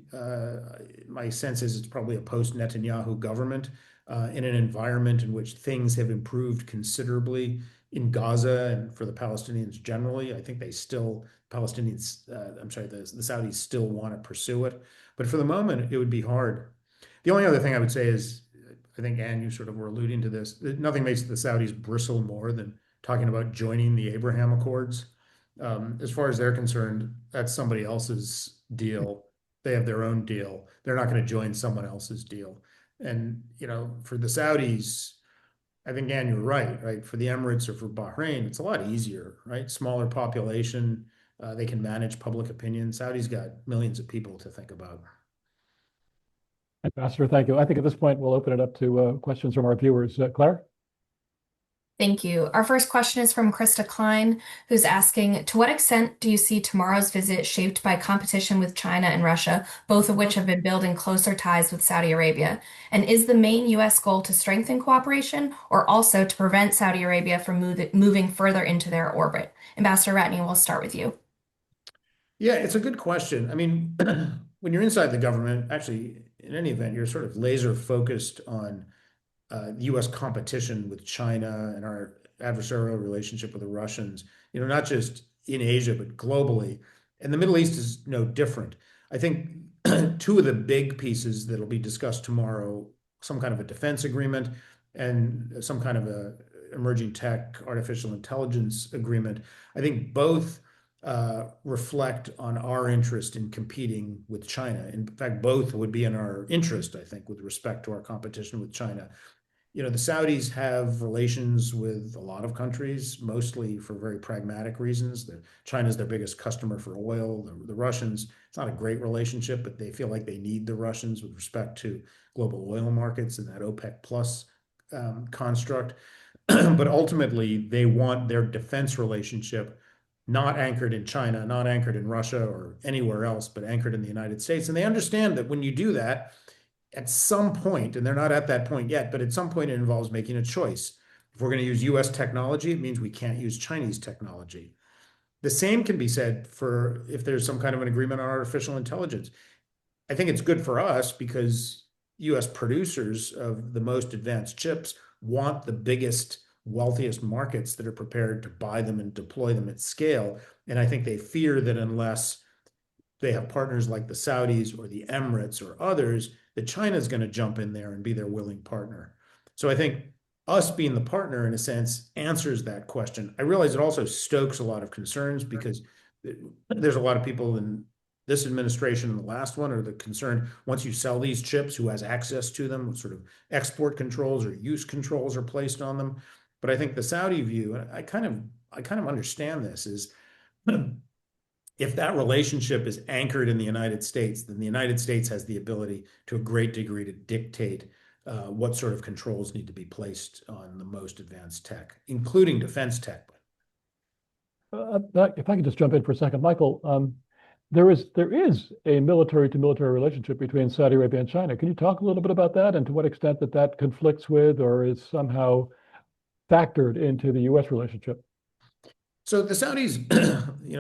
My sense is it's probably a post-Netanyahu government in an environment in which things have improved considerably in Gaza and for the Palestinians generally. I think the Saudis still want to pursue it. But for the moment, it would be hard. The only other thing I would say is, I think, Anne, you sort of were alluding to this, nothing makes the Saudis bristle more than talking about joining the Abraham Accords. As far as they're concerned, that's somebody else's deal. They have their own deal. They're not going to join someone else's deal. And, for the Saudis, I think, Anne, you're right? For the Emirates or for Bahrain, it's a lot easier, right? Smaller population, they can manage public opinion. Saudi's got millions of people to think about. Ambassador, thank you. I think at this point, we'll open it up to questions from our viewers. Claire? Thank you. Our first question is from Krista Klein, who's asking, to what extent do you see tomorrow's visit shaped by competition with China and Russia, both of which have been building closer ties with Saudi Arabia? And is the main U.S. goal to strengthen cooperation or also to prevent Saudi Arabia from moving further into their orbit? Ambassador Ratney, we'll start with you. Yeah, it's a good question. I mean, when you're inside the government, actually, in any event, you're sort of laser focused on U.S. competition with China and our adversarial relationship with the Russians, not just in Asia, but globally. And the Middle East is no different. I think two of the big pieces that'll be discussed tomorrow, some kind of a defense agreement and some kind of a emerging tech, artificial intelligence agreement, I think both reflect on our interest in competing with China. In fact, both would be in our interest, I think, with respect to our competition with China. The Saudis have relations with a lot of countries, mostly for very pragmatic reasons. China's their biggest customer for oil. The Russians, it's not a great relationship, but they feel like they need the Russians with respect to global oil markets and that OPEC plus construct. But ultimately, they want their defense relationship not anchored in China, not anchored in Russia or anywhere else, but anchored in the United States. And they understand that when you do that, at some point, and they're not at that point yet, but at some point it involves making a choice. If we're going to use US technology, it means we can't use Chinese technology. The same can be said for if there's some kind of an agreement on artificial intelligence. I think it's good for us because US producers of the most advanced chips want the biggest wealthiest markets that are prepared to buy them and deploy them at scale. And I think they fear that unless they have partners like the Saudis or the Emirates or others, that China is going to jump in there and be their willing partner. So I think us being the partner, in a sense, answers that question. I realize it also stokes a lot of concerns because there's a lot of people in this administration and the last one are the concern once you sell these chips, who has access to them, what sort of export controls or use controls are placed on them. But I think the Saudi view, and I kind of understand this, is if that relationship is anchored in the United States, then the United States has the ability to a great degree to dictate what sort of controls need to be placed on the most advanced tech, including defense tech. If I could just jump in for a second, Michael, there is a military to military relationship between Saudi Arabia and China. Can you talk a little bit about that and to what extent that conflicts with or is somehow factored into the U.S. relationship? So the Saudis,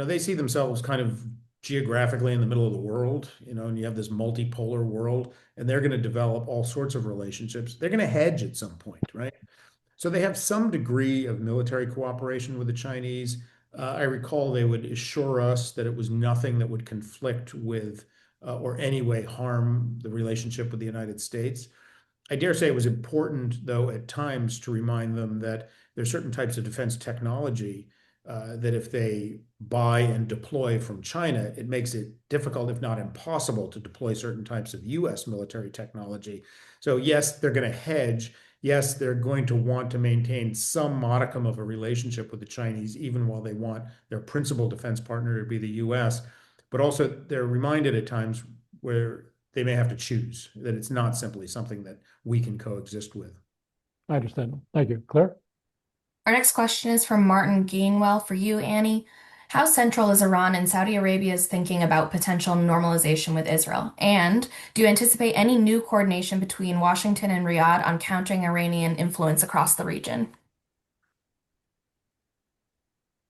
they see themselves kind of geographically in the middle of the world, and you have this multipolar world, and they're going to develop all sorts of relationships. They're going to hedge at some point, right? So they have some degree of military cooperation with the Chinese. I recall they would assure us that it was nothing that would conflict with or any way harm the relationship with the United States. I dare say it was important, though, at times to remind them that there's certain types of defense technology that if they buy and deploy from China, it makes it difficult, if not impossible, to deploy certain types of US military technology. So yes, they're going to hedge. Yes, they're going to want to maintain some modicum of a relationship with the Chinese, even while they want their principal defense partner to be the US. But also they're reminded at times where they may have to choose, that it's not simply something that we can coexist with. I understand. Thank you. Claire? Our next question is from Martin Gainwell for you, Annie. How central is Iran and Saudi Arabia's thinking about potential normalization with Israel? And do you anticipate any new coordination between Washington and Riyadh on countering Iranian influence across the region?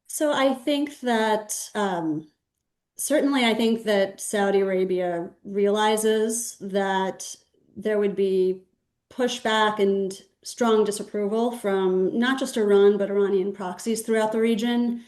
So I think that certainly I think that Saudi Arabia realizes that there would be pushback and strong disapproval from not just Iran, but Iranian proxies throughout the region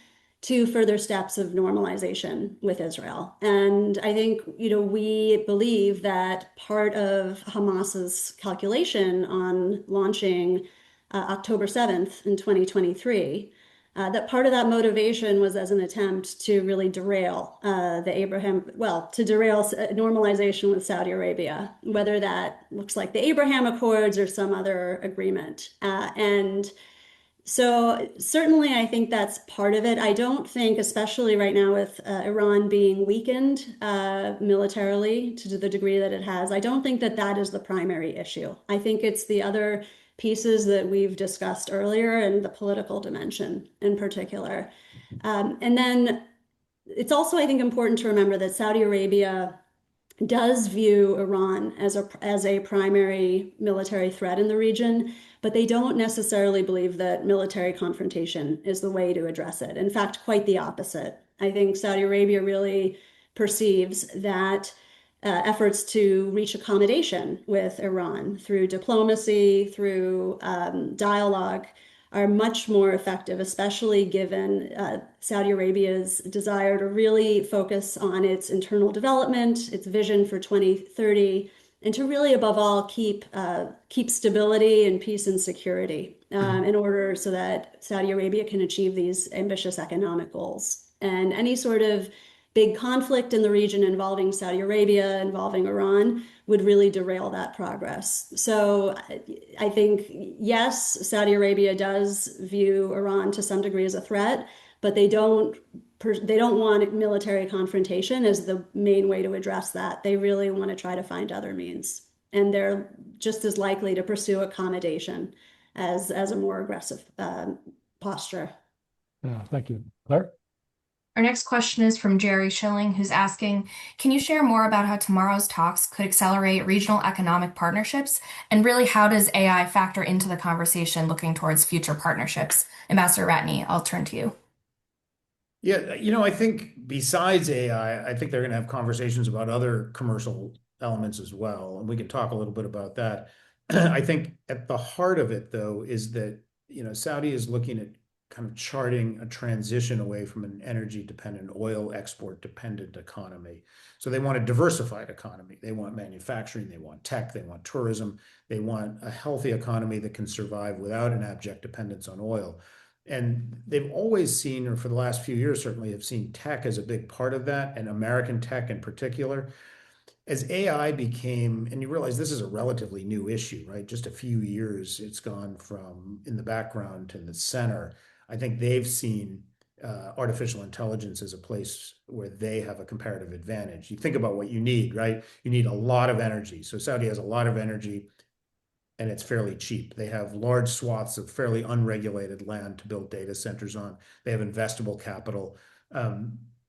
to further steps of normalization with Israel. And I think, we believe that part of Hamas's calculation on launching October 7th in 2023, that part of that motivation was as an attempt to really derail to derail normalization with Saudi Arabia, whether that looks like the Abraham Accords or some other agreement. And so certainly I think that's part of it. I don't think, especially right now with Iran being weakened militarily to the degree that it has, I don't think that is the primary issue. I think it's the other pieces that we've discussed earlier and the political dimension in particular. And then it's also, I think, important to remember that Saudi Arabia does view Iran as a primary military threat in the region, but they don't necessarily believe that military confrontation is the way to address it. In fact, quite the opposite. I think Saudi Arabia really perceives that efforts to reach accommodation with Iran through diplomacy, through dialogue, are much more effective, especially given Saudi Arabia's desire to really focus on its internal development, its vision for 2030, and to really, above all, keep stability and peace and security in order so that Saudi Arabia can achieve these ambitious economic goals. And any sort of big conflict in the region involving Saudi Arabia, involving Iran, would really derail that progress. So I think, yes, Saudi Arabia does view Iran to some degree as a threat, but they don't want military confrontation as the main way to address that. They really want to try to find other means. And they're just as likely to pursue accommodation as a more aggressive posture. Yeah, thank you. Claire? Our next question is from Jerry Schilling, who's asking, can you share more about how tomorrow's talks could accelerate regional economic partnerships? And really, how does AI factor into the conversation looking towards future partnerships? Ambassador Ratney, I'll turn to you. Yeah, I think besides AI, I think they're going to have conversations about other commercial elements as well. And we can talk a little bit about that. I think at the heart of it, though, is that Saudi is looking at kind of charting a transition away from an energy dependent, oil export dependent economy. So they want a diversified economy. They want manufacturing, they want tech, they want tourism, they want a healthy economy that can survive without an abject dependence on oil. And they've always seen, or for the last few years certainly, have seen tech as a big part of that, and American tech in particular. As AI became, and you realize this is a relatively new issue, right? Just a few years, it's gone from in the background to the center. I think they've seen artificial intelligence as a place where they have a comparative advantage. You think about what you need, right? You need a lot of energy. So Saudi has a lot of energy and it's fairly cheap. They have large swaths of fairly unregulated land to build data centers on. They have investable capital.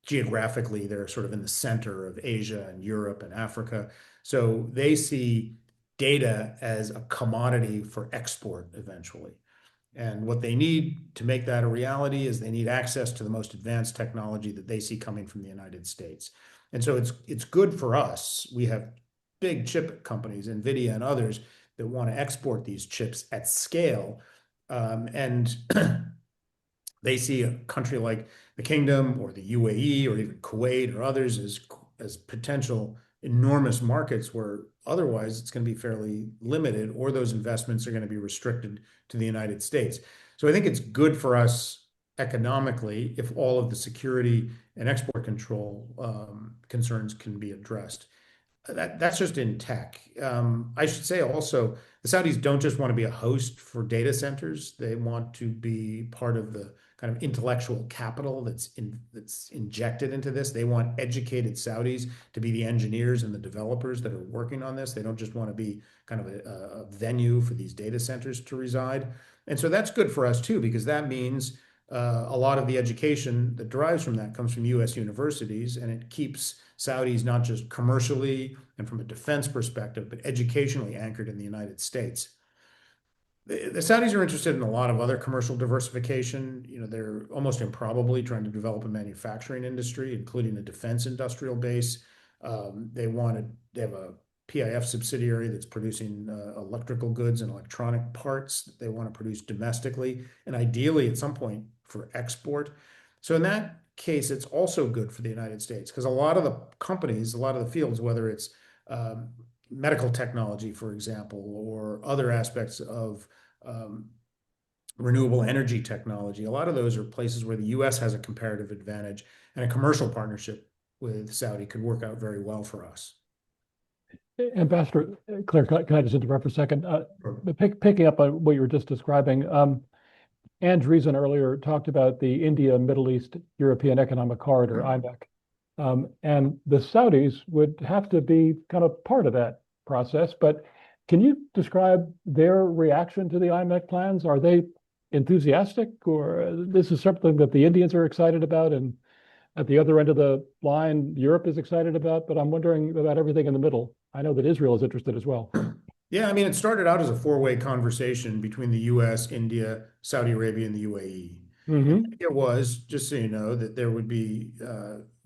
Geographically, they're sort of in the center of Asia and Europe and Africa. So they see data as a commodity for export eventually. And what they need to make that a reality is they need access to the most advanced technology that they see coming from the United States. And so it's good for us. We have big chip companies, NVIDIA and others, that want to export these chips at scale. And they see a country like the Kingdom or the UAE or even Kuwait or others as potential enormous markets where otherwise it's going to be fairly limited, or those investments are going to be restricted to the United States. So I think it's good for us economically if all of the security and export control concerns can be addressed. That's just in tech. I should say also, the Saudis don't just want to be a host for data centers. They want to be part of the kind of intellectual capital that's injected into this. They want educated Saudis to be the engineers and the developers that are working on this. They don't just want to be kind of a venue for these data centers to reside. And so that's good for us too, because that means a lot of the education that derives from that comes from US universities, and it keeps Saudis not just commercially and from a defense perspective, but educationally anchored in the United States. The Saudis are interested in a lot of other commercial diversification. They're almost improbably trying to develop a manufacturing industry, including a defense industrial base. They have a PIF subsidiary that's producing electrical goods and electronic parts that they want to produce domestically, and ideally at some point for export. So in that case, it's also good for the United States because a lot of the companies, a lot of the fields, whether it's medical technology, for example, or other aspects of renewable energy technology, a lot of those are places where the US has a comparative advantage, and a commercial partnership with Saudi could work out very well for us. Ambassador Claire, can I just interrupt for a second? Sure. Picking up on what you were just describing, and Dreazen earlier talked about the India, Middle East, European Economic Corridor, IMEC. And the Saudis would have to be kind of part of that process. But can you describe their reaction to the IMEC plans? Are they enthusiastic, or this is something that the Indians are excited about, and at the other end of the line, Europe is excited about? But I'm wondering about everything in the middle. I know that Israel is interested as well. Yeah, I mean, it started out as a four-way conversation between the US, India, Saudi Arabia, and the UAE. Mm-hmm. It was, just so you know, that there would be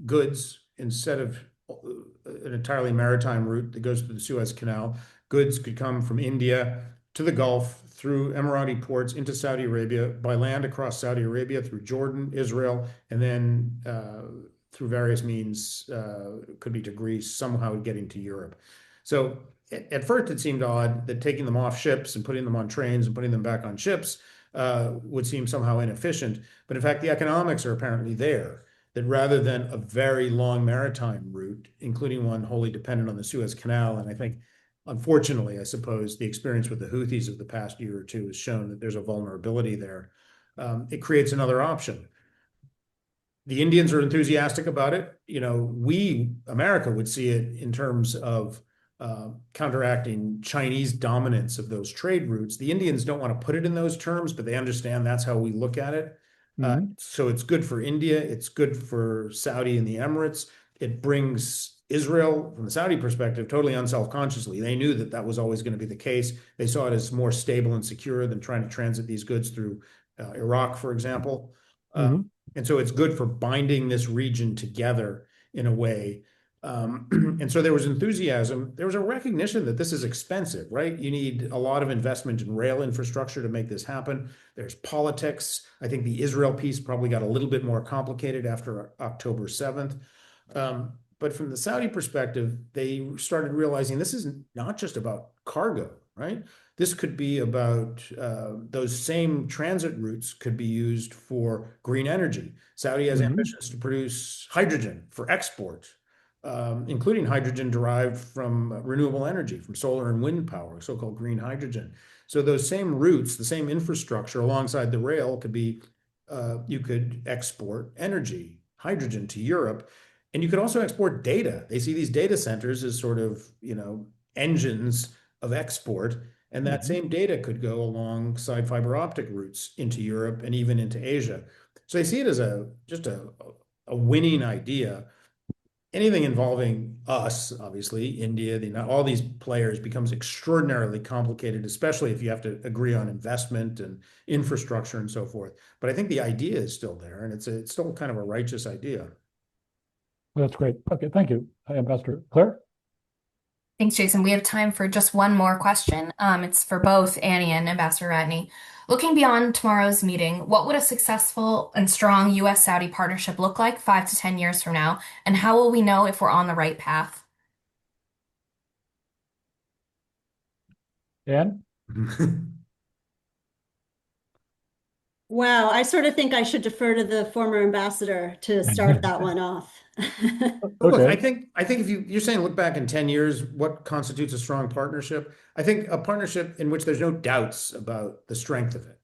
goods instead of an entirely maritime route that goes through the Suez Canal. Goods could come from India to the Gulf through Emirati ports into Saudi Arabia, by land across Saudi Arabia, through Jordan, Israel, and then through various means, could be to Greece, somehow getting to Europe. So at first it seemed odd that taking them off ships and putting them on trains and putting them back on ships would seem somehow inefficient. But in fact, the economics are apparently there, that rather than a very long maritime route, including one wholly dependent on the Suez Canal, and I think, unfortunately, I suppose the experience with the Houthis of the past year or two has shown that there's a vulnerability there. It creates another option. The Indians are enthusiastic about it. We, America, would see it in terms of counteracting Chinese dominance of those trade routes. The Indians don't want to put it in those terms, but they understand that's how we look at it. So it's good for India. It's good for Saudi and the Emirates. It brings Israel, from the Saudi perspective, totally unselfconsciously. They knew that that was always going to be the case. They saw it as more stable and secure than trying to transit these goods through Iraq, for example. And so it's good for binding this region together in a way And so there was enthusiasm. There was a recognition that this is expensive, right? You need a lot of investment in rail infrastructure to make this happen. There's politics. I think the Israel piece probably got a little bit more complicated after October 7th. But from the Saudi perspective, they started realizing this is not just about cargo, right? This could be about those same transit routes could be used for green energy. Saudi has ambitions to produce hydrogen for export, including hydrogen derived from renewable energy, from solar and wind power, so-called green hydrogen. So those same routes, the same infrastructure alongside the rail could be, you could export energy, hydrogen to Europe, and you could also export data. They see these data centers as sort of, engines of export, and that same data could go alongside fiber optic routes into Europe and even into Asia. So they see it as just a winning idea. Anything involving us, obviously, India, all these players becomes extraordinarily complicated, especially if you have to agree on investment and infrastructure and so forth. But I think the idea is still there, and it's still kind of a righteous idea. Well, that's great. Okay, thank you, Ambassador. Claire? Thanks, Jason. We have time for just one more question. It's for both Annie and Ambassador Ratney. Looking beyond tomorrow's meeting, what would a successful and strong U.S.-Saudi partnership look like 5 to 10 years from now? And how will we know if we're on the right path? Anne? Wow, I sort of think I should defer to the former ambassador to start that one off. Well, look, Okay. I think if you're saying look back in 10 years, what constitutes a strong partnership? I think a partnership in which there's no doubts about the strength of it.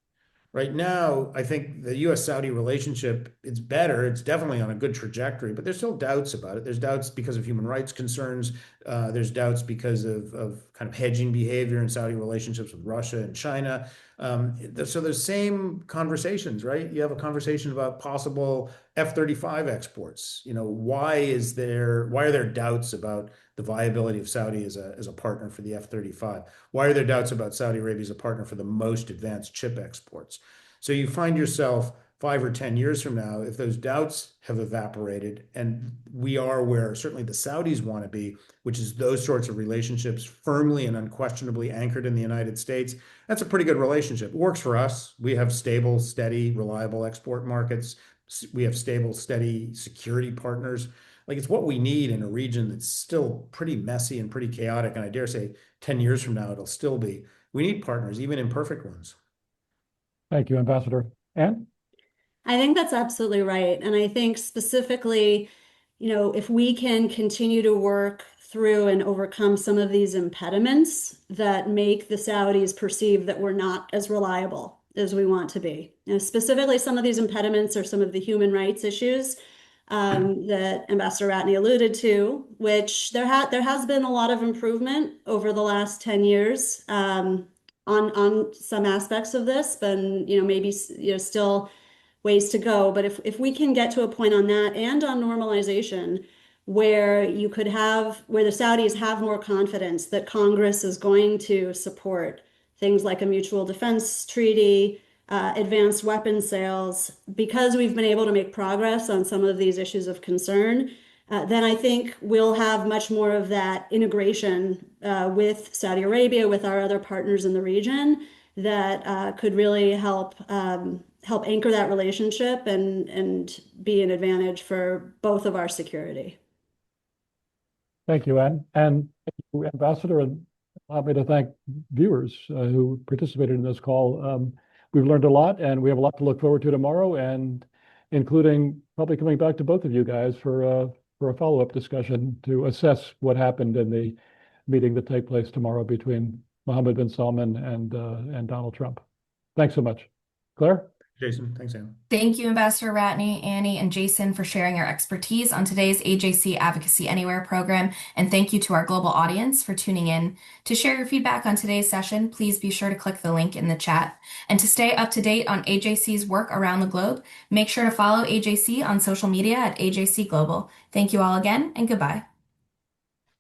Right now, I think the US-Saudi relationship, it's better. It's definitely on a good trajectory, but there's still doubts about it. There's doubts because of human rights concerns. There's doubts because of kind of hedging behavior in Saudi relationships with Russia and China. So there's same conversations, right? You have a conversation about possible F-35 exports. Why are there doubts about the viability of Saudi as a partner for the F-35? Why are there doubts about Saudi Arabia as a partner for the most advanced chip exports? So you find yourself 5 or 10 years from now, if those doubts have evaporated, and we are where certainly the Saudis want to be, which is those sorts of relationships firmly and unquestionably anchored in the United States, that's a pretty good relationship. It works for us. We have stable, steady, reliable export markets. We have stable, steady security partners. Like it's what we need in a region that's still pretty messy and pretty chaotic. And I dare say 10 years from now, it'll still be. We need partners, even imperfect ones. Thank you, Ambassador. Anne? I think that's absolutely right. And I think specifically, if we can continue to work through and overcome some of these impediments that make the Saudis perceive that we're not as reliable as we want to be. Specifically, some of these impediments are some of the human rights issues that Ambassador Ratney alluded to, which there has been a lot of improvement over the last 10 years on some aspects of this, but maybe still ways to go. But if we can get to a point on that and on normalization where where the Saudis have more confidence that Congress is going to support things like a mutual defense treaty, advanced weapon sales, because we've been able to make progress on some of these issues of concern, then I think we'll have much more of that integration with Saudi Arabia, with our other partners in the region, that could really help anchor that relationship and be an advantage for both of our security. Thank you, Anne. And thank you, Ambassador, and allow me to thank viewers who participated in this call. We've learned a lot, and we have a lot to look forward to tomorrow, and including probably coming back to both of you guys for a follow-up discussion to assess what happened in the meeting that take place tomorrow between Mohammed bin Salman and Donald Trump. Thanks so much. Claire? Jason, thanks, Anne. Thank you, Ambassador Ratney, Annie, and Jason for sharing your expertise on today's AJC Advocacy Anywhere program. And thank you to our global audience for tuning in. To share your feedback on today's session, please be sure to click the link in the chat. And to stay up to date on AJC's work around the globe, make sure to follow AJC on social media at AJC Global. Thank you all again, and goodbye.